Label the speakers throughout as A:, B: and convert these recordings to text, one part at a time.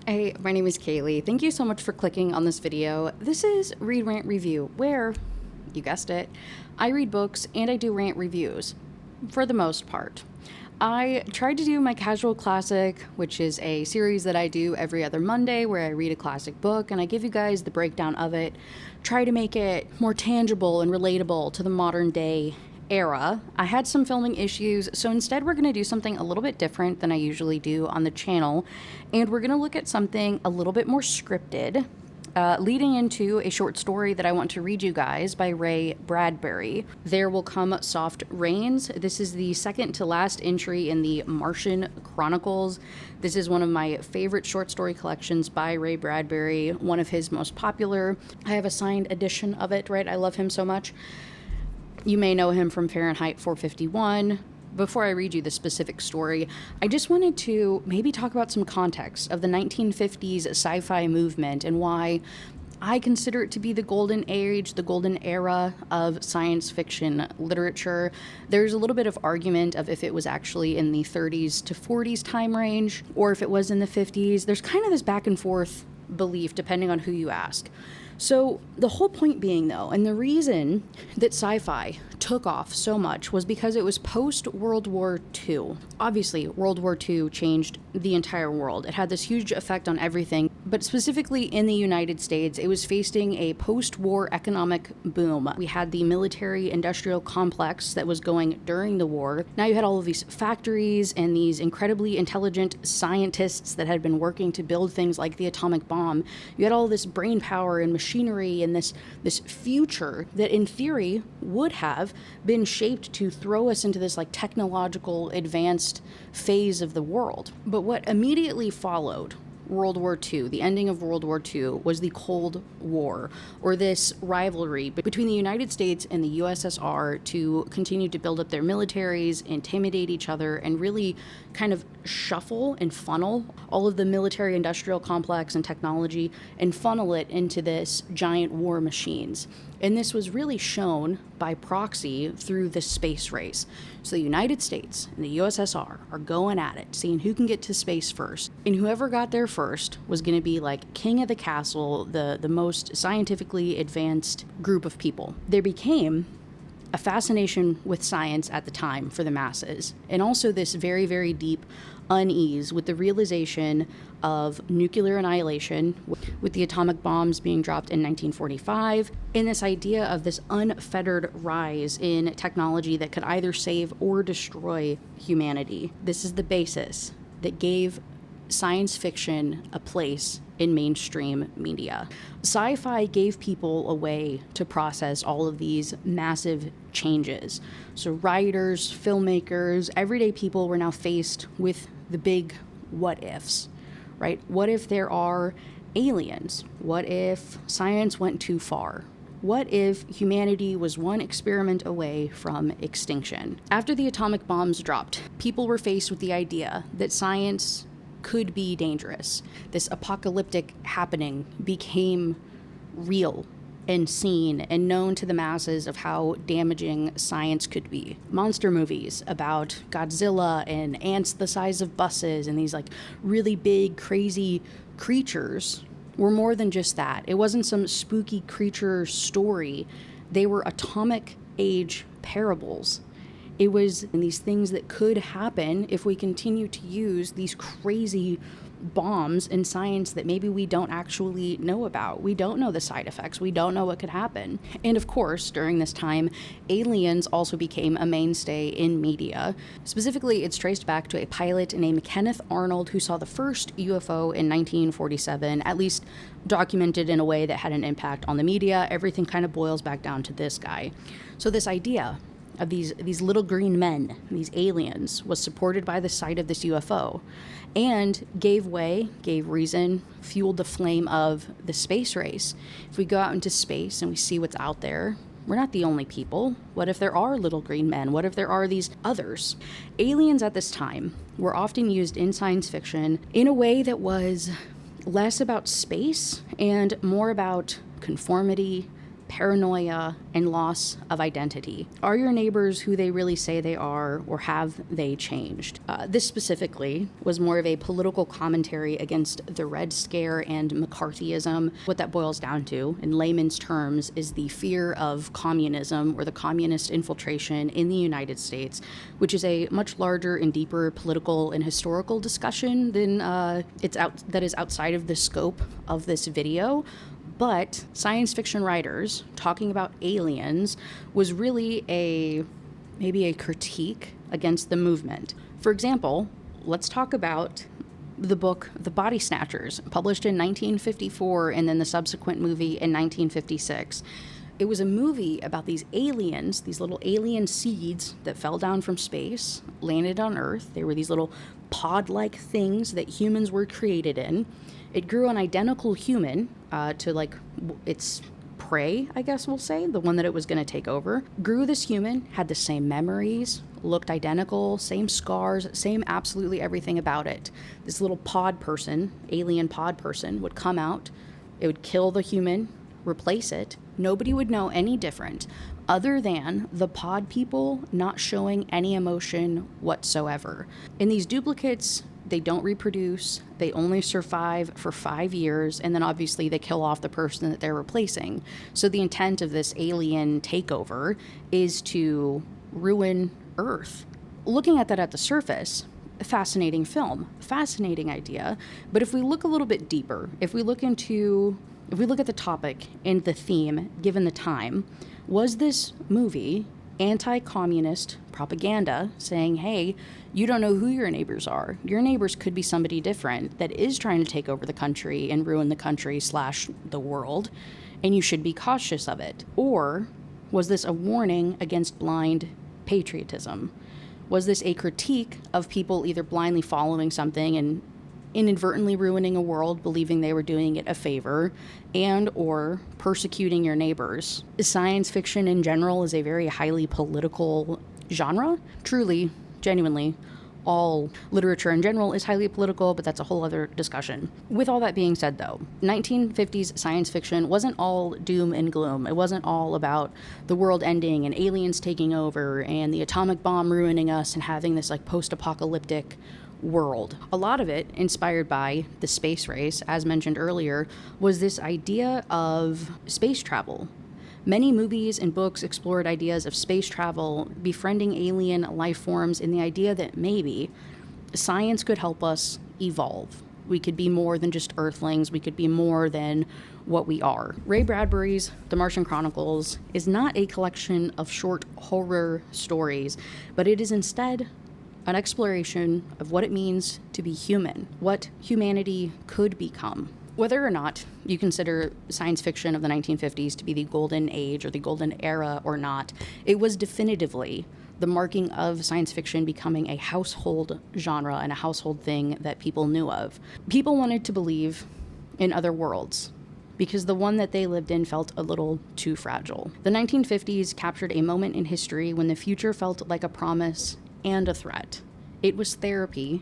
A: Hey, my name is Kaylee. Thank you so much for clicking on this video. This is Read Rant Review, where, you guessed it, I read books and I do rant reviews, for the most part. I tried to do my casual classic, which is a series that I do every other Monday where I read a classic book and I give you guys the breakdown of it, try to make it more tangible and relatable to the modern day era. I had some filming issues, so instead we're going to do something a little bit different than I usually do on the channel, and we're going to look at something a little bit more scripted, leading into a short story that I want to read you guys by Ray Bradbury. There Will Come Soft Rains. This is the second to last entry in the Martian Chronicles. This is one of my favorite short story collections by Ray Bradbury, one of his most popular. I have a signed edition of it, right? I love him so much. You may know him from Fahrenheit 451. Before I read you the specific story, I just wanted to maybe talk about some context of the 1950s sci-fi movement and why I consider it to be the golden age, the golden era of science fiction literature. There's a little bit of argument of if it was actually in the 30s to 40s time range or if it was in the 50s. There's kind of this back and forth belief depending on who you ask. So the whole point being, though, and the reason that sci-fi took off so much was because it was post-World War II. Obviously, World War II changed the entire world. It had this huge effect on everything, but specifically in the United States, it was facing a post-war economic boom. We had the military-industrial complex that was going during the war. Now you had all of these factories and these incredibly intelligent scientists that had been working to build things like the atomic bomb. You had all this brain power and machinery and this future that in theory would have been shaped to throw us into this like technological advanced phase of the world. But what immediately followed World War II, the ending of World War II, was the Cold War, or this rivalry between the United States and the USSR to continue to build up their militaries, intimidate each other, and really kind of shuffle and funnel all of the military-industrial complex and technology and funnel it into this giant war machines. And this was really shown by proxy through the space race. So the United States and the USSR are going at it, seeing who can get to space first. And whoever got there first was going to be like king of the castle, the most scientifically advanced group of people. There became a fascination with science at the time for the masses, and also this very, very deep unease with the realization of nuclear annihilation, with the atomic bombs being dropped in 1945, and this idea of this unfettered rise in technology that could either save or destroy humanity. This is the basis that gave science fiction a place in mainstream media. Sci-fi gave people a way to process all of these massive changes. So writers, filmmakers, everyday people were now faced with the big what ifs, right? What if there are aliens? What if science went too far? What if humanity was one experiment away from extinction? After the atomic bombs dropped, people were faced with the idea that science could be dangerous. This apocalyptic happening became real and seen and known to the masses of how damaging science could be. Monster movies about Godzilla and ants the size of buses and these like really big, crazy creatures were more than just that. It wasn't some spooky creature story. They were atomic age parables. It was these things that could happen if we continue to use these crazy bombs in science that maybe we don't actually know about. We don't know the side effects. We don't know what could happen. And of course, during this time, aliens also became a mainstay in media. Specifically, it's traced back to a pilot named Kenneth Arnold who saw the first UFO in 1947, at least documented in a way that had an impact on the media. Everything kind of boils back down to this guy. So this idea of these little green men, these aliens, was supported by the sight of this UFO and gave reason, fueled the flame of the space race. If we go out into space and we see what's out there, we're not the only people. What if there are little green men? What if there are these others? Aliens at this time were often used in science fiction in a way that was less about space and more about conformity, paranoia, and loss of identity. Are your neighbors who they really say they are, or have they changed? This specifically was more of a political commentary against the Red Scare and McCarthyism. What that boils down to, in layman's terms, is the fear of communism or the communist infiltration in the United States, which is a much larger and deeper political and historical discussion than that is outside of the scope of this video. But science fiction writers talking about aliens was really maybe a critique against the movement. For example, let's talk about the book The Body Snatchers, published in 1954 and then the subsequent movie in 1956. It was a movie about these aliens, these little alien seeds that fell down from space, landed on Earth. They were these little pod-like things that humans were created in. It grew an identical human to like its prey, I guess we'll say, the one that it was going to take over. Grew this human, had the same memories, looked identical, same scars, same absolutely everything about it. This little pod person, alien pod person, would come out. It would kill the human, replace it. Nobody would know any different other than the pod people not showing any emotion whatsoever. In these duplicates, they don't reproduce, they only survive for 5 years, and then obviously they kill off the person that they're replacing. So the intent of this alien takeover is to ruin Earth. Looking at that at the surface, fascinating film, fascinating idea, but if we look a little bit deeper, if we look at the topic and the theme given the time, was this movie anti-communist propaganda saying, hey, you don't know who your neighbors are. Your neighbors could be somebody different that is trying to take over the country and ruin the country / the world, and you should be cautious of it? Or was this a warning against blind patriotism? Was this a critique of people either blindly following something and inadvertently ruining a world, believing they were doing it a favor, and or persecuting your neighbors? Science fiction in general is a very highly political genre. Truly, genuinely, all literature in general is highly political, but that's a whole other discussion. With all that being said, though, 1950s science fiction wasn't all doom and gloom. It wasn't all about the world ending and aliens taking over and the atomic bomb ruining us and having this like post-apocalyptic world. A lot of it, inspired by the space race, as mentioned earlier, was this idea of space travel. Many movies and books explored ideas of space travel, befriending alien life forms, and the idea that maybe science could help us evolve. We could be more than just Earthlings. We could be more than what we are. Ray Bradbury's The Martian Chronicles is not a collection of short horror stories, but it is instead an exploration of what it means to be human, what humanity could become. Whether or not you consider science fiction of the 1950s to be the golden age or the golden era or not, it was definitively the marking of science fiction becoming a household genre and a household thing that people knew of. People wanted to believe in other worlds because the one that they lived in felt a little too fragile. The 1950s captured a moment in history when the future felt like a promise and a threat. It was therapy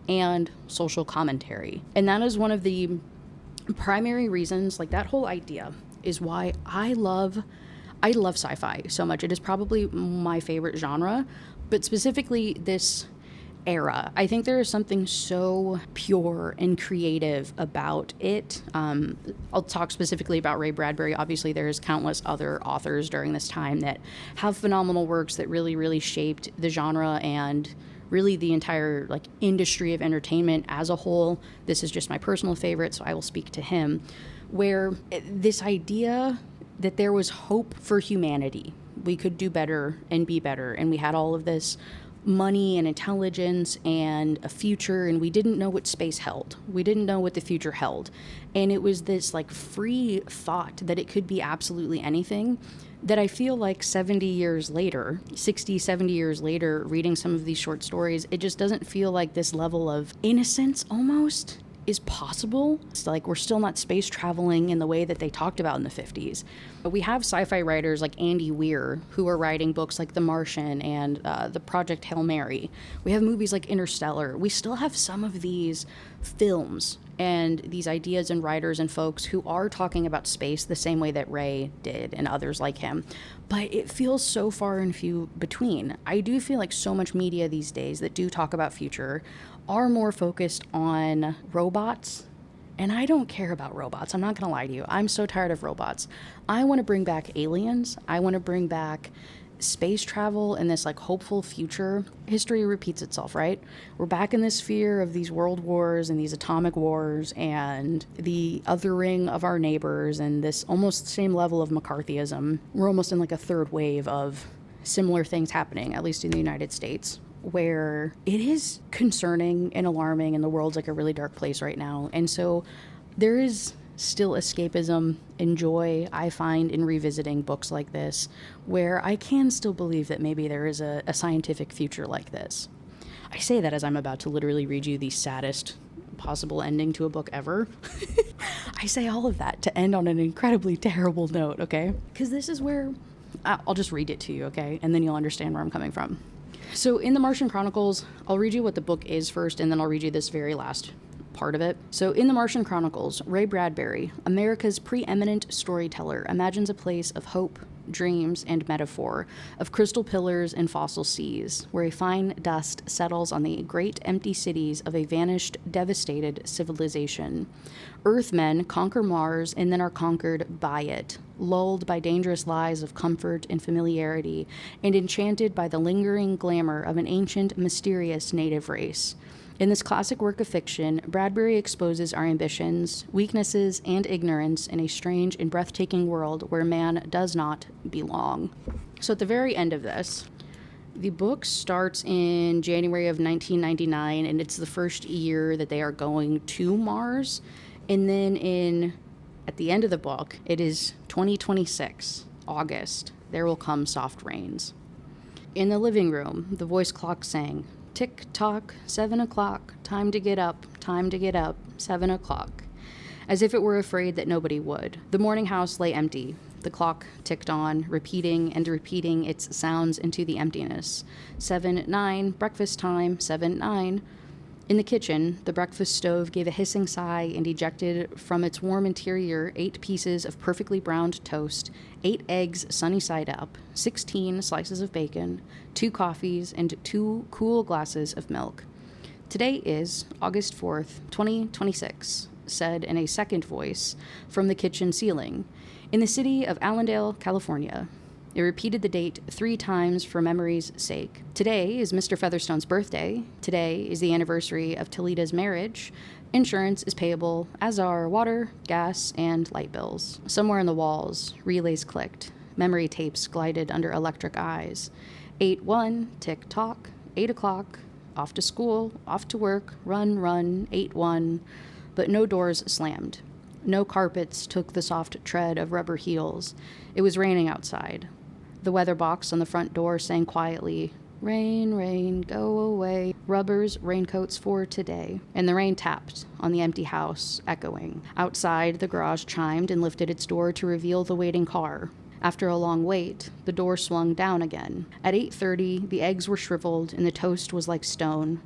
A: and social commentary. And that is one of the primary reasons, like that whole idea is why I love sci-fi so much. It is probably my favorite genre, but specifically this era. I think there is something so pure and creative about it. I'll talk specifically about Ray Bradbury. Obviously, there's countless other authors during this time that have phenomenal works that really, really shaped the genre and really the entire like industry of entertainment as a whole. This is just my personal favorite, so I will speak to him, where this idea that there was hope for humanity. We could do better and be better, and we had all of this money and intelligence and a future, and we didn't know what space held. We didn't know what the future held. And it was this like free thought that it could be absolutely anything that I feel like 70 years later, 60, 70 years later, reading some of these short stories, it just doesn't feel like this level of innocence almost. is possible. It's like we're still not space traveling in the way that they talked about in the 50s. But we have sci-fi writers like Andy Weir who are writing books like The Martian and the Project Hail Mary. We have movies like Interstellar. We still have some of these films and these ideas and writers and folks who are talking about space the same way that Ray did and others like him. But it feels so far and few between. I do feel like so much media these days that do talk about future are more focused on robots. And I don't care about robots. I'm not going to lie to you. I'm so tired of robots. I want to bring back aliens. I want to bring back space travel and this like hopeful future. History repeats itself, right? We're back in this fear of these world wars and these atomic wars and the othering of our neighbors and this almost same level of McCarthyism. We're almost in like a third wave of similar things happening, at least in the United States, where it is concerning and alarming and the world's like a really dark place right now. And so there is still escapism and joy I find in revisiting books like this, where I can still believe that maybe there is a scientific future like this. I say that as I'm about to literally read you the saddest possible ending to a book ever. I say all of that to end on an incredibly terrible note, okay? Because this is where I'll just read it to you, okay? And then you'll understand where I'm coming from. So in the Martian Chronicles, I'll read you what the book is first, and then I'll read you this very last part of it. So in the Martian Chronicles, Ray Bradbury, America's preeminent storyteller, imagines a place of hope, dreams, and metaphor, of crystal pillars and fossil seas, where a fine dust settles on the great empty cities of a vanished, devastated civilization. Earthmen conquer Mars and then are conquered by it, lulled by dangerous lies of comfort and familiarity, and enchanted by the lingering glamour of an ancient, mysterious native race. In this classic work of fiction, Bradbury exposes our ambitions, weaknesses, and ignorance in a strange and breathtaking world where man does not belong. So at the very end of this, the book starts in January of 1999, and it's the first year that they are going to Mars. And then at the end of the book, it is 2026, August. There will come soft rains. In the living room, the voice clock sang, "Tick-tock, 7 o'clock, time to get up, 7 o'clock," as if it were afraid that nobody would. The morning house lay empty. The clock ticked on, repeating and repeating its sounds into the emptiness. 7-9, breakfast time, 7-9. In the kitchen, the breakfast stove gave a hissing sigh and ejected from its warm interior 8 pieces of perfectly browned toast, 8 eggs sunny side up, 16 slices of bacon, 2 coffees, and 2 cool glasses of milk. "Today is August 4th, 2026, said in a second voice from the kitchen ceiling, in the city of Allendale, California. It repeated the date 3 times for memory's sake. Today is Mr. Featherstone's birthday. Today is the anniversary of Toleda's marriage. Insurance is payable, as are water, gas, and light bills." Somewhere in the walls, relays clicked. Memory tapes glided under electric eyes. 8-1, tick-tock, 8 o'clock, off to school, off to work, run, 8-1, but no doors slammed. No carpets took the soft tread of rubber heels. It was raining outside. The weather box on the front door sang quietly, "Rain, rain, go away. Rubbers, raincoats for today." And the rain tapped on the empty house, echoing. Outside, the garage chimed and lifted its door to reveal the waiting car. After a long wait, the door swung down again. At 8:30, the eggs were shriveled and the toast was like stone.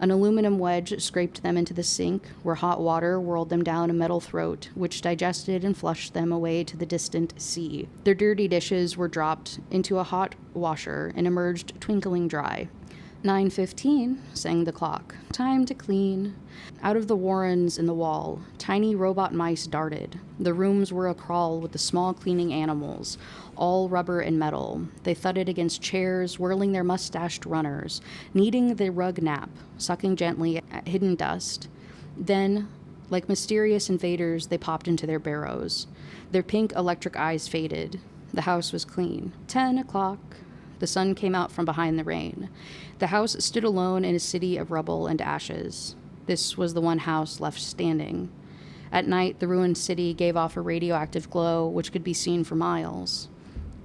A: An aluminum wedge scraped them into the sink, where hot water whirled them down a metal throat, which digested and flushed them away to the distant sea. Their dirty dishes were dropped into a hot washer and emerged twinkling dry. 9:15, sang the clock. "Time to clean." Out of the warrens in the wall, tiny robot mice darted. The rooms were acrawl with the small cleaning animals, all rubber and metal. They thudded against chairs, whirling their mustached runners, kneading the rug nap, sucking gently at hidden dust. Then, like mysterious invaders, they popped into their barrows. Their pink electric eyes faded. The house was clean. 10 o'clock. The sun came out from behind the rain. The house stood alone in a city of rubble and ashes. This was the one house left standing. At night, the ruined city gave off a radioactive glow which could be seen for miles.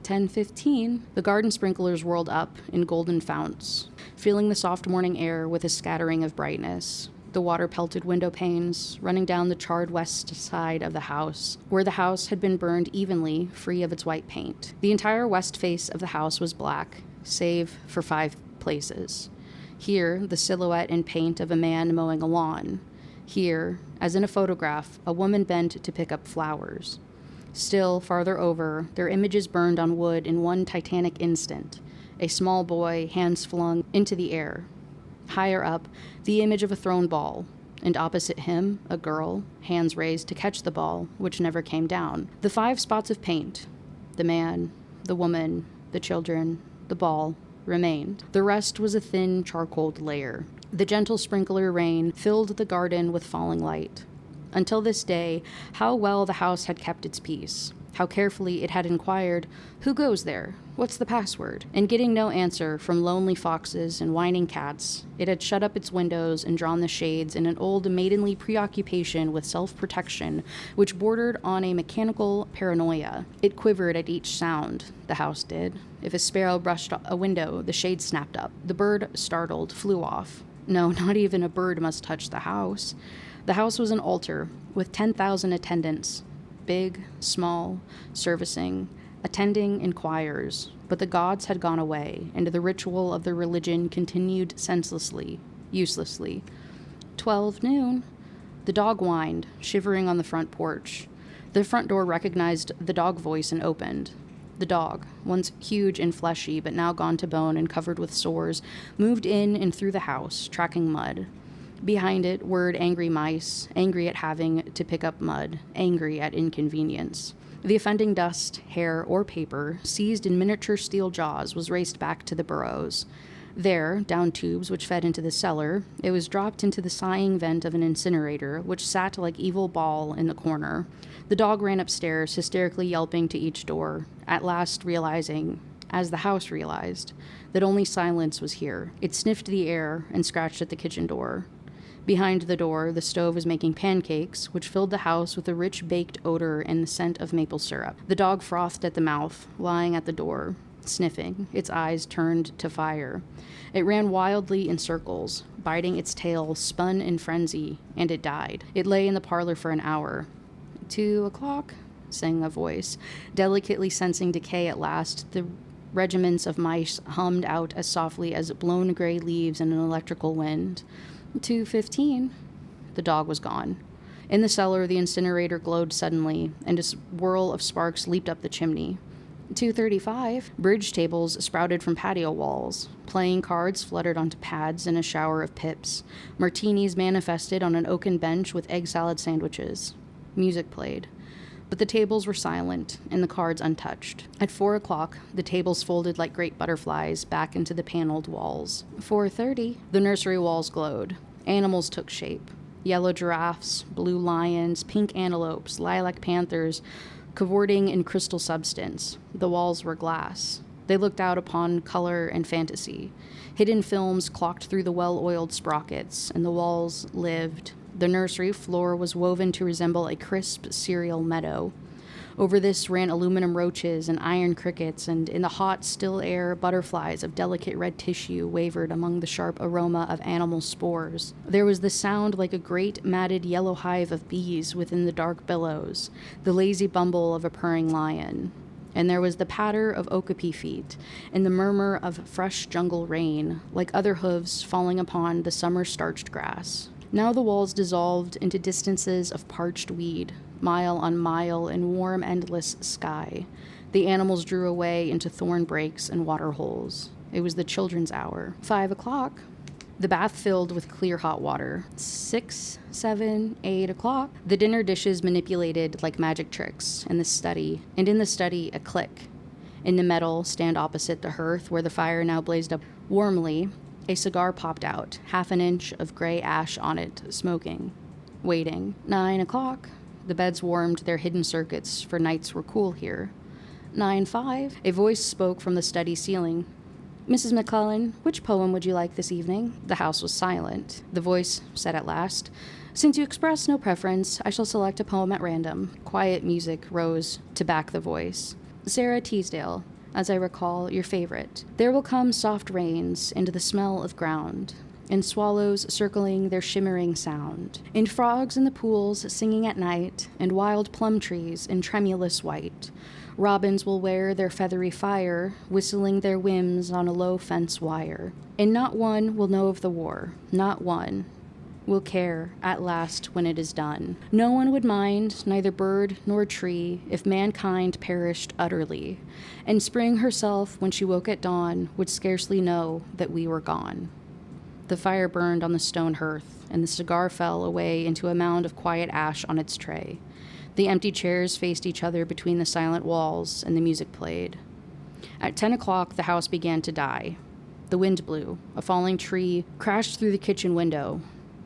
A: 10:15, the garden sprinklers whirled up in golden founts, filling the soft morning air with a scattering of brightness. the water-pelted window panes running down the charred west side of the house, where the house had been burned evenly, free of its white paint. The entire west face of the house was black, save for 5 places. Here, the silhouette and paint of a man mowing a lawn. Here, as in a photograph, a woman bent to pick up flowers. Still farther over, their images burned on wood in one titanic instant. A small boy, hands flung into the air. Higher up, the image of a thrown ball, and opposite him, a girl, hands raised to catch the ball, which never came down. The 5 spots of paint, the man, the woman, the children, the ball, remained. The rest was a thin, charcoaled layer. The gentle sprinkler rain filled the garden with falling light. Until this day, how well the house had kept its peace. How carefully it had inquired, "Who goes there? What's the password?" And getting no answer from lonely foxes and whining cats, it had shut up its windows and drawn the shades in an old maidenly preoccupation with self-protection, which bordered on a mechanical paranoia. It quivered at each sound, the house did. If a sparrow brushed a window, the shade snapped up. The bird, startled, flew off. No, not even a bird must touch the house. The house was an altar with 10,000 attendants. Big, small, servicing, attending in choirs, but the gods had gone away, and the ritual of the religion continued senselessly, uselessly. 12 noon. The dog whined, shivering on the front porch. The front door recognized the dog voice and opened. The dog, once huge and fleshy, but now gone to bone and covered with sores, moved in and through the house, tracking mud. Behind it whirred angry mice, angry at having to pick up mud, angry at inconvenience. The offending dust, hair, or paper, seized in miniature steel jaws, was raced back to the burrows. There, down tubes which fed into the cellar, it was dropped into the sighing vent of an incinerator, which sat like evil ball in the corner. The dog ran upstairs, hysterically yelping to each door, at last realizing, as the house realized, that only silence was here. It sniffed the air and scratched at the kitchen door. Behind the door, the stove was making pancakes, which filled the house with a rich baked odor and the scent of maple syrup. The dog frothed at the mouth, lying at the door, sniffing, its eyes turned to fire. It ran wildly in circles, biting its tail, spun in frenzy, and it died. It lay in the parlor for an hour. 2 o'clock, sang a voice. Delicately sensing decay at last, the regiments of mice hummed out as softly as blown gray leaves in an electrical wind. 2:15. The dog was gone. In the cellar, the incinerator glowed suddenly, and a swirl of sparks leaped up the chimney. 2:35. Bridge tables sprouted from patio walls. Playing cards fluttered onto pads in a shower of pips. Martinis manifested on an oaken bench with egg salad sandwiches. Music played. But the tables were silent, and the cards untouched. At 4 o'clock, the tables folded like great butterflies back into the paneled walls. 4:30, the nursery walls glowed. Animals took shape. Yellow giraffes, blue lions, pink antelopes, lilac panthers, cavorting in crystal substance. The walls were glass. They looked out upon color and fantasy. Hidden films clocked through the well-oiled sprockets, and the walls lived. The nursery floor was woven to resemble a crisp cereal meadow. Over this ran aluminum roaches and iron crickets, and in the hot, still air, butterflies of delicate red tissue wavered among the sharp aroma of animal spores. There was the sound like a great, matted yellow hive of bees within the dark billows, the lazy bumble of a purring lion. And there was the patter of okapi feet, and the murmur of fresh jungle rain, like other hooves falling upon the summer-starched grass. Now the walls dissolved into distances of parched weed, mile on mile in warm, endless sky. The animals drew away into thorn breaks and water holes. It was the children's hour. 5 o'clock. The bath filled with clear hot water. 6, 7, 8 o'clock. The dinner dishes manipulated like magic tricks. In the study, a click. In the metal stand opposite the hearth, where the fire now blazed up warmly, a cigar popped out, half an inch of gray ash on it, smoking. Waiting. 9 o'clock. The beds warmed their hidden circuits, for nights were cool here. 9:05. A voice spoke from the study ceiling. "Mrs. McClellan, which poem would you like this evening?" The house was silent. The voice said at last, "Since you express no preference, I shall select a poem at random." Quiet music rose to back the voice. "Sarah Teasdale, as I recall, your favorite. There will come soft rains and the smell of ground. and swallows circling their shimmering sound, and frogs in the pools singing at night, and wild plum trees in tremulous white. Robins will wear their feathery fire, whistling their whims on a low fence wire. And not one will know of the war, not one will care at last when it is done. No one would mind, neither bird nor tree, if mankind perished utterly. And spring herself, when she woke at dawn, would scarcely know that we were gone. The fire burned on the stone hearth, and the cigar fell away into a mound of quiet ash on its tray. The empty chairs faced each other between the silent walls, and the music played. At 10 o'clock, the house began to die. The wind blew. A falling tree crashed through the kitchen window.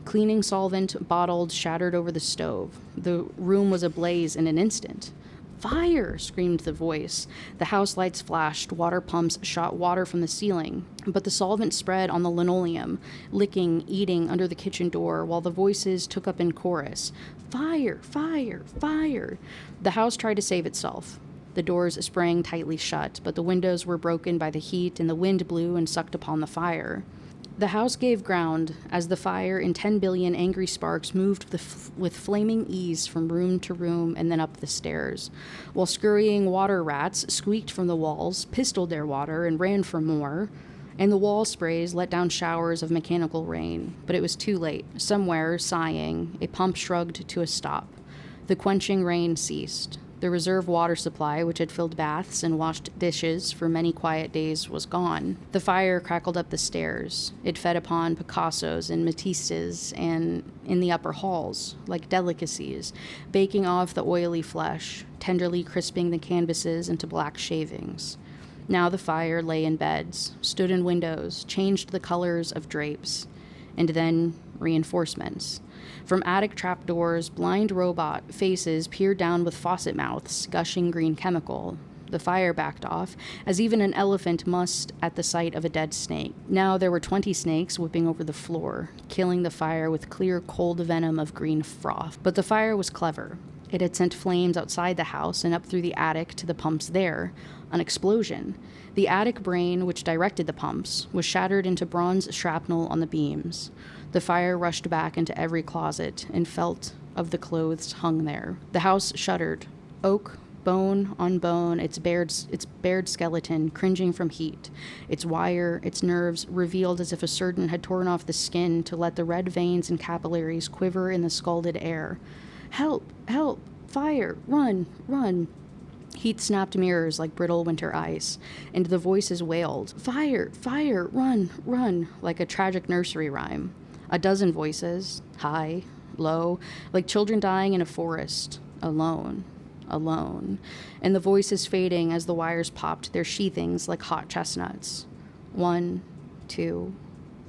A: Cleaning solvent, bottled, shattered over the stove. The room was ablaze in an instant. "Fire!" screamed the voice. The house lights flashed, water pumps shot water from the ceiling, but the solvent spread on the linoleum, licking, eating under the kitchen door, while the voices took up in chorus, "Fire! Fire! Fire!" The house tried to save itself. The doors sprang tightly shut, but the windows were broken by the heat, and the wind blew and sucked upon the fire. The house gave ground as the fire in 10 billion angry sparks moved with flaming ease from room to room and then up the stairs, while scurrying water rats squeaked from the walls, pistoled their water, and ran for more, and the wall sprays let down showers of mechanical rain. But it was too late. Somewhere, sighing, a pump shrugged to a stop. The quenching rain ceased. The reserve water supply, which had filled baths and washed dishes for many quiet days, was gone. The fire crackled up the stairs. It fed upon Picassos and Matisses and in the upper halls, like delicacies, baking off the oily flesh, tenderly crisping the canvases into black shavings. Now the fire lay in beds, stood in windows, changed the colors of drapes, and then reinforcements. From attic trapdoors, blind robot faces peered down with faucet mouths, gushing green chemical. The fire backed off, as even an elephant must at the sight of a dead snake. Now there were 20 snakes whipping over the floor, killing the fire with clear, cold venom of green froth. But the fire was clever. It had sent flames outside the house and up through the attic to the pumps there. An explosion. The attic brain, which directed the pumps, was shattered into bronze shrapnel on the beams. The fire rushed back into every closet and felt of the clothes hung there. The house shuddered. Oak, bone on bone, its bared skeleton, cringing from heat. Its wire, its nerves, revealed as if a surgeon had torn off the skin to let the red veins and capillaries quiver in the scalded air. "Help! Help! Fire! Run! Run!" Heat snapped mirrors like brittle winter ice, and the voices wailed, "Fire! Fire! Run! Run!" like a tragic nursery rhyme. A dozen voices, high, low, like children dying in a forest, alone, alone, and the voices fading as the wires popped their sheathings like hot chestnuts. 1, 2,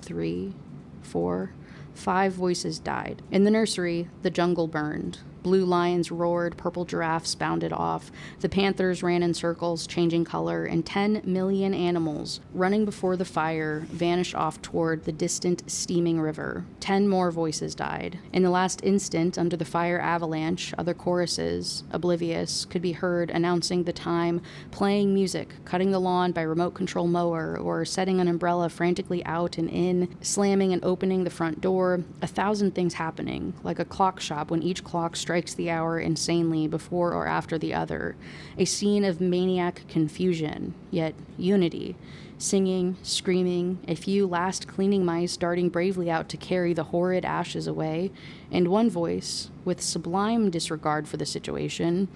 A: 3, 4, 5 voices died. In the nursery, the jungle burned. Blue lions roared, purple giraffes bounded off. The panthers ran in circles, changing color, and 10 million animals, running before the fire, vanished off toward the distant, steaming river. 10 more voices died. In the last instant, under the fire avalanche, other choruses, oblivious, could be heard announcing the time, playing music, cutting the lawn by remote control mower, or setting an umbrella frantically out and in, slamming and opening the front door. 1,000 things happening, like a clock shop when each clock strikes the hour insanely before or after the other. A scene of maniac confusion, yet unity. Singing, screaming, a few last cleaning mice darting bravely out to carry the horrid ashes away, and one voice, with sublime disregard for the situation,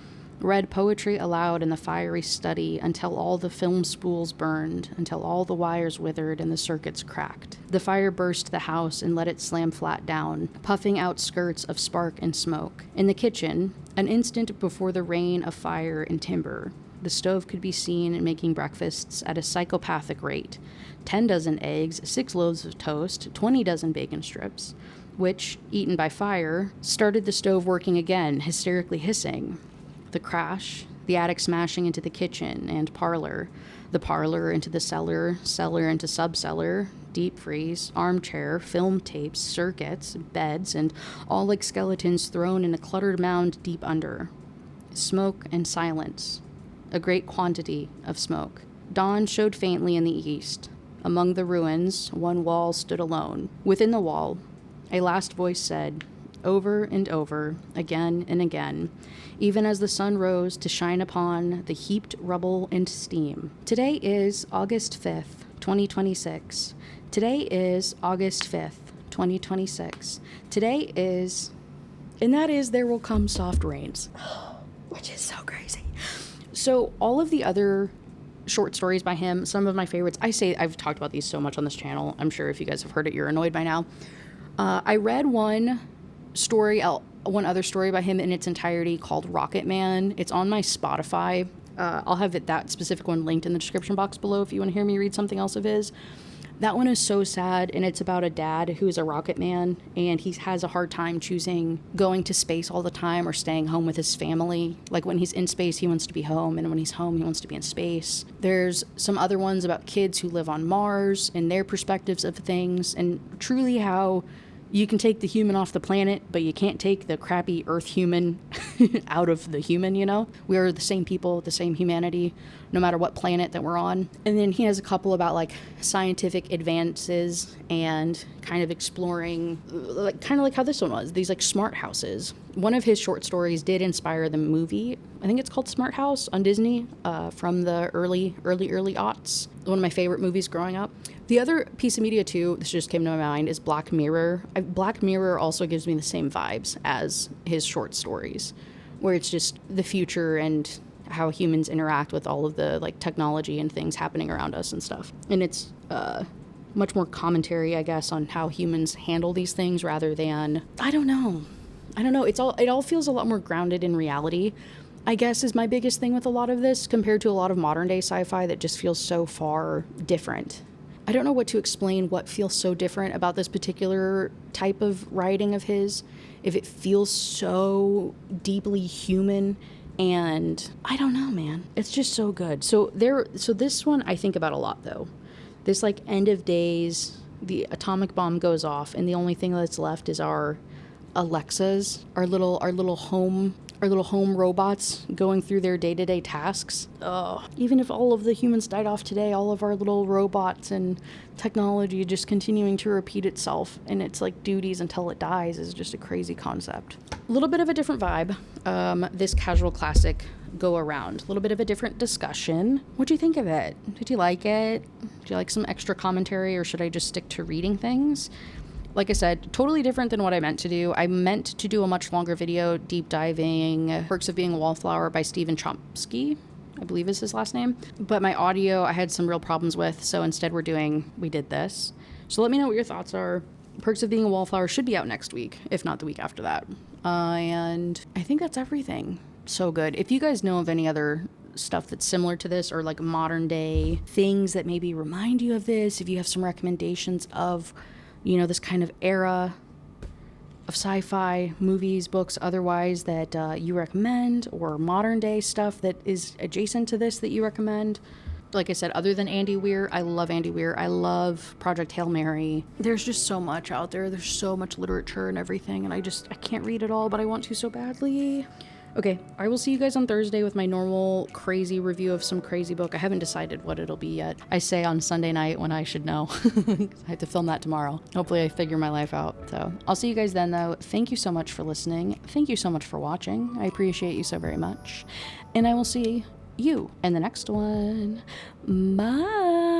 A: read poetry aloud in the fiery study until all the film spools burned, until all the wires withered and the circuits cracked. The fire burst the house and let it slam flat down, puffing out skirts of spark and smoke. In the kitchen, an instant before the rain of fire and timber, the stove could be seen making breakfasts at a psychopathic rate. 10 dozen eggs, 6 loaves of toast, 20 dozen bacon strips, which, eaten by fire, started the stove working again, hysterically hissing. The crash, the attic smashing into the kitchen and parlor, the parlor into the cellar, cellar into subcellar, deep freeze, armchair, film tapes, circuits, beds, and all like skeletons thrown in a cluttered mound deep under. Smoke and silence. A great quantity of smoke. Dawn showed faintly in the east. Among the ruins, one wall stood alone. Within the wall, a last voice said, over and over, again and again, even as the sun rose to shine upon the heaped rubble and steam. Today is August 5th, 2026. Today is August 5th, 2026. Today is, and that is There Will Come Soft Rains, which is so crazy. So all of the other short stories by him, some of my favorites, I've talked about these so much on this channel. I'm sure if you guys have heard it, you're annoyed by now. I read one other story by him in its entirety called Rocket Man. It's on my Spotify. I'll have that specific one linked in the description box below if you want to hear me read something else of his. That one is so sad, and it's about a dad who's a rocket man, and he has a hard time choosing going to space all the time or staying home with his family. Like, when he's in space, he wants to be home, and when he's home, he wants to be in space. There's some other ones about kids who live on Mars and their perspectives of things, and truly how you can take the human off the planet, but you can't take the crappy Earth human out of the human, you know? We are the same people, the same humanity, no matter what planet that we're on. And then he has a couple about, like, scientific advances and kind of exploring, kind of like how this one was, these, like, smart houses. One of his short stories did inspire the movie. I think it's called Smart House on Disney, from the early aughts. One of my favorite movies growing up. The other piece of media, too, this just came to my mind, is Black Mirror. Black Mirror also gives me the same vibes as his short stories, where it's just the future and how humans interact with all of the, like, technology and things happening around us and stuff. And it's much more commentary, I guess, on how humans handle these things rather than, I don't know. It all feels a lot more grounded in reality, I guess, is my biggest thing with a lot of this, compared to a lot of modern day sci-fi that just feels so far different. I don't know what to explain what feels so different about this particular type of writing of his, if it feels so deeply human, and I don't know, man. It's just so good. So this one I think about a lot, though. This, like, end of days, the atomic bomb goes off, and the only thing that's left is our Alexas, our little home robots going through their day-to-day tasks. Even if all of the humans died off today, all of our little robots and technology just continuing to repeat itself and its, like, duties until it dies is just a crazy concept. A little bit of a different vibe. This casual classic go around. A little bit of a different discussion. What'd you think of it? Did you like it? Do you like some extra commentary, or should I just stick to reading things? Like I said, totally different than what I meant to do. I meant to do a much longer video deep diving Perks of Being a Wallflower by Stephen Chomsky, I believe is his last name. But my audio I had some real problems with, so instead we did this. So let me know what your thoughts are. Perks of Being a Wallflower should be out next week, if not the week after that. And I think that's everything. So good. If you guys know of any other stuff that's similar to this, or like modern day things that maybe remind you of this, if you have some recommendations of, you know, this kind of era of sci-fi, movies, books, otherwise, that you recommend, or modern day stuff that is adjacent to this that you recommend. Like I said, other than Andy Weir, I love Andy Weir. I love Project Hail Mary. There's just so much out there. There's so much literature and everything, and I can't read it all, but I want to so badly. Okay, I will see you guys on Thursday with my normal crazy review of some crazy book. I haven't decided what it'll be yet. I say on Sunday night when I should know. I have to film that tomorrow. Hopefully I figure my life out. So I'll see you guys then, though. Thank you so much for listening. Thank you so much for watching. I appreciate you so very much. And I will see you in the next one. Bye.